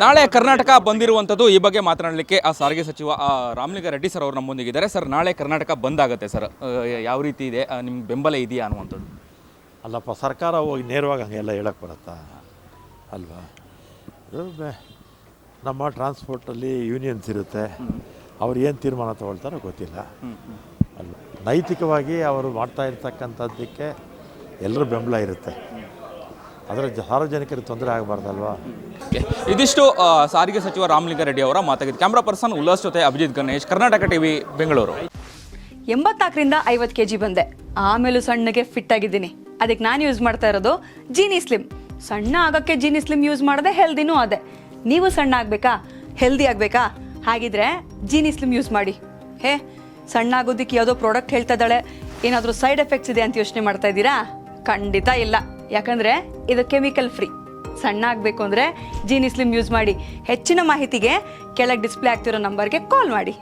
ನಾಳೆ ಕರ್ನಾಟಕ ಬಂದಿರುವಂಥದ್ದು ಈ ಬಗ್ಗೆ ಮಾತನಾಡಲಿಕ್ಕೆ ಸಾರಿಗೆ ಸಚಿವ ರಾಮಲಿಂಗಾರೆಡ್ಡಿ ಸರ್ ಅವರು ನಮ್ಮೊಂದಿಗಿದ್ದಾರೆ. ಸರ್, ನಾಳೆ ಕರ್ನಾಟಕ ಬಂದ್ ಆಗುತ್ತೆ ಸರ್, ಯಾವ ರೀತಿ ಇದೆ, ನಿಮ್ಗೆ ಬೆಂಬಲ ಇದೆಯಾ ಅನ್ನುವಂಥದ್ದು? ಅಲ್ಲಪ್ಪ, ಸರ್ಕಾರ ಹೋಗಿ ನೇರವಾಗಿ ಹಂಗೆಲ್ಲ ಹೇಳಕ್ಕೆ ಬರುತ್ತಾ ಅಲ್ವಾ? ನಮ್ಮ ಟ್ರಾನ್ಸ್ಪೋರ್ಟಲ್ಲಿ ಯೂನಿಯನ್ಸ್ ಇರುತ್ತೆ, ಅವ್ರು ಏನು ತೀರ್ಮಾನ ತೊಗೊಳ್ತಾರೋ ಗೊತ್ತಿಲ್ಲ ಅಲ್ವ. ನೈತಿಕವಾಗಿ ಅವರು ಮಾಡ್ತಾ ಇರ್ತಕ್ಕಂಥದ್ದಕ್ಕೆ ಎಲ್ಲರೂ ಬೆಂಬಲ ಇರುತ್ತೆ, ಅದರ ಸಾರ್ವಜನಿಕರಿಗೆ ತೊಂದರೆ ಆಗಬಾರ್ದಲ್ವಾ. ಇದಿಷ್ಟು ಸಾರಿಗೆ ಸಚಿವ ರಾಮಲಿಂಗಾರೆಡ್ಡಿ ಅವರ ಮಾತಾಗಿದೆ. ಕ್ಯಾಮ್ರಾ ಪರ್ಸನ್ ಉಲ್ಲಾಸ್ ಜೊತೆ ಅಭಿಜಿತ್ ಗಣೇಶ್, ಕರ್ನಾಟಕ ಟಿವಿ, ಬೆಂಗಳೂರು. 84ರಿಂದ 50 kg ಬಂದೆ, ಆಮೇಲೂ ಸಣ್ಣಗೆ ಫಿಟ್ ಆಗಿದ್ದೀನಿ. ಅದಕ್ಕೆ ನಾನು ಯೂಸ್ ಮಾಡ್ತಾ ಇರೋದು ಜೀನಿ ಸ್ಲಿಮ್. ಸಣ್ಣ ಆಗೋಕ್ಕೆ ಜೀನಿ ಸ್ಲಿಮ್ ಯೂಸ್ ಮಾಡಿದೆ, ಹೆಲ್ದಿನೂ ಅದೇ. ನೀವು ಸಣ್ಣ ಆಗಬೇಕಾ, ಹೆಲ್ದಿ ಆಗಬೇಕಾ? ಹಾಗಿದ್ರೆ ಜೀನಿ ಸ್ಲಿಮ್ ಯೂಸ್ ಮಾಡಿ. ಸಣ್ಣ ಆಗೋದಕ್ಕೆ ಯಾವುದೋ ಪ್ರಾಡಕ್ಟ್ ಹೇಳ್ತಾ ಇದ್ದಾಳೆ, ಏನಾದರೂ ಸೈಡ್ ಎಫೆಕ್ಟ್ಸ್ ಇದೆ ಅಂತ ಯೋಚನೆ ಮಾಡ್ತಾ ಇದ್ದೀರಾ? ಖಂಡಿತ ಇಲ್ಲ, ಯಾಕಂದರೆ ಇದು ಕೆಮಿಕಲ್ ಫ್ರೀ. ಸಣ್ಣ ಆಗಬೇಕು ಅಂದರೆ ಜೀನಿ ಸ್ಲಿಮ್ ಯೂಸ್ ಮಾಡಿ. ಹೆಚ್ಚಿನ ಮಾಹಿತಿಗೆ ಕೆಳಗೆ ಡಿಸ್ಪ್ಲೇ ಆಗ್ತಿರೋ ನಂಬರ್ಗೆ ಕಾಲ್ ಮಾಡಿ.